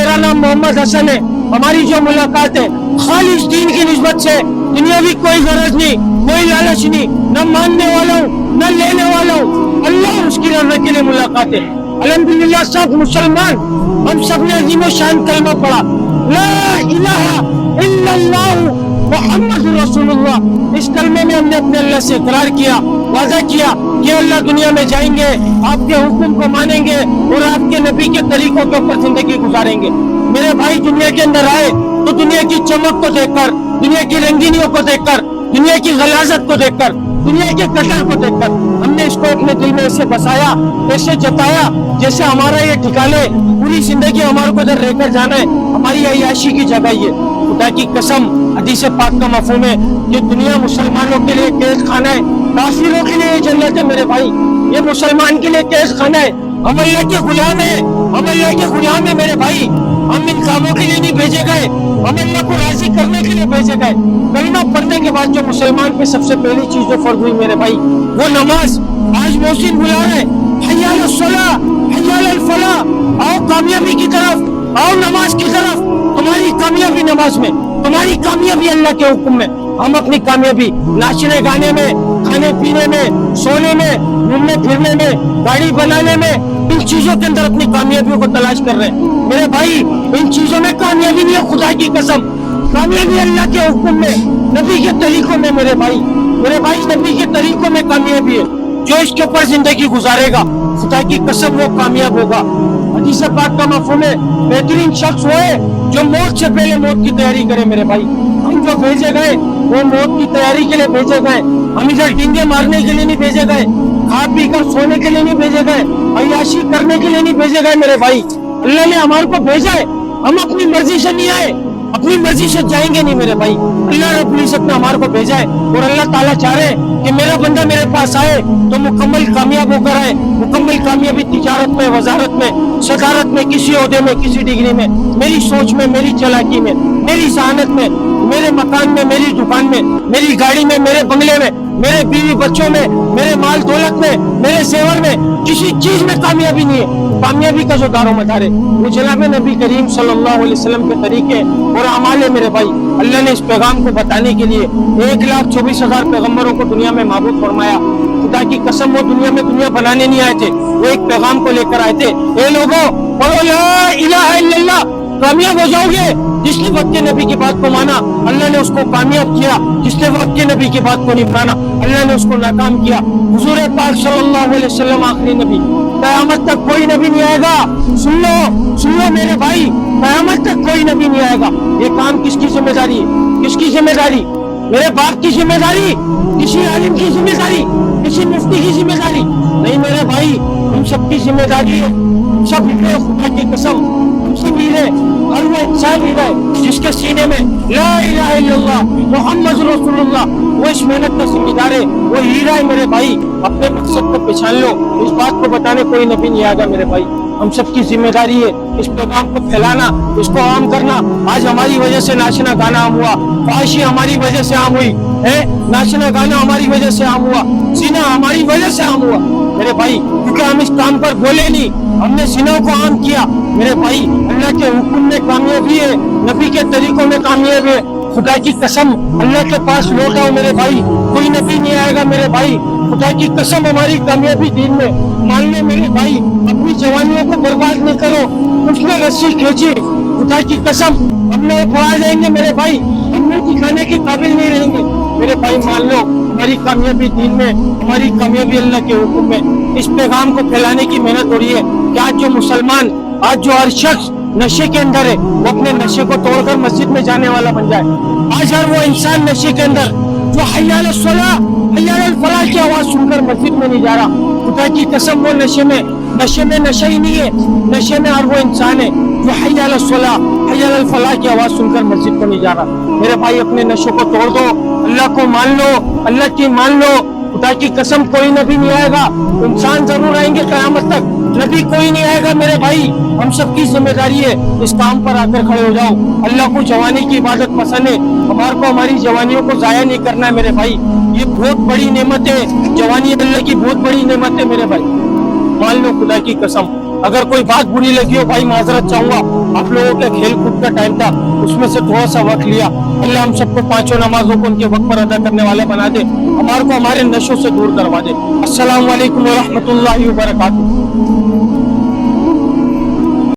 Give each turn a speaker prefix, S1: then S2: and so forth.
S1: मेरा नाम मोहम्मद हसन है। हमारी जो मुलाकात है खालिस दीन की निस्बत से, दुनियावी कोई गरज नहीं, कोई लालच नहीं, न मानने वाला हूँ न लेने वाला हूँ, अल्लाह उसकी रज़ा के लिए मुलाकात है। अल्हम्दुलिल्लाह सब मुसलमान, हम सब ने अज़ीम शान कलमा पढ़ा, ला इलाहा इल्लल्लाह मुहम्मद रसूलुल्लाह। इस कलमे में हमने अपने अल्लाह से इकरार किया, वादा किया कि अल्लाह दुनिया में जाएंगे, आपके हुक्म को मानेंगे और आपके नबी के तरीकों के ऊपर जिंदगी गुजारेंगे। मेरे भाई दुनिया के अंदर आए तो दुनिया की चमक को देखकर, दुनिया की रंगीनियों को देखकर, दुनिया की गलाजत को देखकर, दुनिया के कटर को देखकर हमने इसको अपने दिल में ऐसे बसाया, ऐसे जताया जैसे हमारा ये ठिकाने, पूरी जिंदगी हमारे को इधर रहकर जाना है, हमारी अय्याशी की जगह ये। खुदा की कसम, हदीस पाक का मफहूम है कि दुनिया मुसलमानों के लिए कैद खाना है, काफिरों के लिए जन्नत है। मेरे भाई ये मुसलमान के लिए कैद खाना है। हम अल्लाह के गुलाम है, हम अल्लाह के गुलाम है मेरे भाई। हम इन कामों के लिए नहीं भेजे गए, हम अल्लाह को राजी करने के लिए भेजे गए। कलमा पढ़ने के बाद जो मुसलमान पे सबसे पहली चीज जो फर्ज हुई मेरे भाई वो नमाज। आज मोहसिन बुला रहे, हय्या अलस सलाह, हय्या अलल फलाह, आओ कामयाबी की तरफ, आओ नमाज की तरफ। तुम्हारी कामयाबी नमाज में, तुम्हारी कामयाबी अल्लाह के हुक्म में। हम अपनी कामयाबी नाचने गाने में, खाने पीने में, सोने में, घूमने फिरने में, गाड़ी बनाने में, इन चीजों के अंदर अपनी कामयाबियों को तलाश कर रहे हैं। मेरे भाई इन चीजों में कामयाबी नहीं है, खुदा की कसम। कामयाबी अल्लाह के हुक्म में, नबी के तरीकों में मेरे भाई नबी के तरीकों में कामयाबी है। जो इसके ऊपर जिंदगी गुजारेगा खुदा की कसम वो कामयाब होगा। हदीस पाक का मफहूम है बेहतरीन शख्स वो है जो मौत से पहले मौत की तैयारी करे। मेरे भाई हम जो भेजे गए वो मौत की तैयारी के लिए भेजे गए। हम इधर डींगे मारने के लिए नहीं भेजे गए, खा पी कर सोने के लिए नहीं भेजे गए, अय्याशी करने के लिए नहीं भेजे गए। मेरे भाई अल्लाह ने हमारे को भेजा है, हम अपनी मर्जी से नहीं आए, अपनी मर्जी से जाएंगे नहीं मेरे भाई। अल्लाह रब्बुल इज्जत ने हमारे को भेजा है और अल्लाह ताला चाह रहे हैं कि मेरा बंदा मेरे पास आए तो मुकम्मल कामयाब होकर आए। मुकम्मल कामयाबी तिजारत में, वजारत में, सदारत में, किसी ओहदे में, किसी डिग्री में, मेरी सोच में, मेरी चालाकी में, मेरी जहानत में, मेरे मकान में, मेरी दुकान में, मेरी गाड़ी में, मेरे बंगले में, मेरे बीवी बच्चों में, मेरे माल दौलत में, मेरे सेवर में, किसी चीज में कामयाबी नहीं है। कामयाबी का जो दारो मदार है वो जनाब नबी करीम सल्लल्लाहु अलैहि वसल्लम के तरीके और अमाल है। मेरे भाई अल्लाह ने इस पैगाम को बताने के लिए 1,24,000 पैगम्बरों को दुनिया में माबूद फरमाया। खुदा की कसम वो दुनिया बनाने नहीं आए थे, वो एक पैगाम को लेकर आए थे। ए लोगों पढ़ो ला इलाहा इल्लल्लाह, कामयाब हो जाओगे। जिसने वक्त के नबी की बात को माना अल्लाह ने उसको कामयाब किया, जिसने वक्त के नबी की बात को नहीं माना अल्लाह ने उसको नाकाम किया। हुजूर पाक सल्लल्लाहु अलैहि वसल्लम आखिरी नबी, क़यामत तक कोई नबी नहीं आएगा। सुन लो मेरे भाई, क़यामत तक कोई नबी नहीं आएगा। ये काम किसकी जिम्मेदारी है? किसकी जिम्मेदारी? मेरे बाप की जिम्मेदारी? किसी आलिम की जिम्मेदारी? किसी मुफ्ती की जिम्मेदारी? नहीं मेरे भाई, हम सबकी जिम्मेदारी है। सब खुदा की कसम सब हीरे, हर वो इंसान हीरा है जिसके सीने में ला इलाहा इल्लल्लाह मुहम्मद रसूलुल्लाह, वो इस मेहनत का जिम्मेदार है, वो हीरा है। मेरे भाई अपने मकसद को पहचान लो। इस बात को बताने कोई नबी नहीं आएगा मेरे भाई। हम सबकी जिम्मेदारी है इस पैगाम को फैलाना, इसको आम करना। आज हमारी वजह से नाचना गाना आम हुआ, ख्वाहिशी हमारी वजह से आम हुई है, नाचना गाना हमारी वजह से आम हुआ, सीना हमारी वजह से आम हुआ मेरे भाई, क्योंकि हम इस काम पर बोले नहीं, हमने सीनों को आम किया। मेरे भाई अल्लाह के हुक्म में कामयाबी है, नबी के तरीकों में कामयाबी है। खुदा की कसम अल्लाह के पास लौटाओ मेरे भाई, कोई नबी नहीं आएगा मेरे भाई। खुदा की कसम हमारी कामयाबी दीन में मान लो मेरे भाई। अपनी जवानियों को बर्बाद नहीं करो, उसमें रस्सी खींची। खुदा की कसम हम लोग आ जाएंगे मेरे भाई, हम लोग दिखाने के काबिल नहीं रहेंगे मेरे भाई। मान लो हमारी कामयाबी दीन में, हमारी कामयाबी अल्लाह के हुक्म में। इस पैगाम को फैलाने की मेहनत हो रही है कि आज जो मुसलमान, आज जो हर शख्स नशे के अंदर है वो अपने नशे को तोड़कर मस्जिद में जाने वाला बन जाए। आज हर वो इंसान नशे के अंदर जो हय्या अलस सलाह, हय्या अलल फलाह की आवाज सुनकर मस्जिद में नहीं जा रहा, खुदा की कसम वो नशे में नशा ही नहीं है। नशे में हर वो इंसान है जो हय्या अलस सलाह, हय्या अलल फलाह की आवाज सुनकर मस्जिद को नहीं जा रहा। मेरे भाई अपने नशों को तोड़ दो, अल्लाह को मान लो, अल्लाह की मान लो। खुदा की कसम कोई नबी नहीं आएगा, इंसान जरूर आएंगे क़यामत तक, नबी कोई नहीं आएगा मेरे भाई। हम सबकी जिम्मेदारी है इस काम पर आकर खड़े हो जाओ। अल्लाह को जवानी की इबादत पसंद है, हमारे को हमारी जवानियों को जाया नहीं करना है मेरे भाई। ये बहुत बड़ी नेमत है, जवानी अल्लाह की बहुत बड़ी नेमत है मेरे भाई। मान लो खुदा की कसम अगर कोई बात बुरी लगी हो भाई माजरत चाहूंगा, आप लोगों के खेल कूद का टाइम था, उसमें से थोड़ा सा वक्त लिया। अल्लाह हम सबको पांचों नमाजों को उनके वक्त पर अदा करने वाले बना दे, हमारे को हमारे नशों से दूर करवा दे। अस्सलाम वालेकुम व रहमतुल्लाहि व बरकातुहू।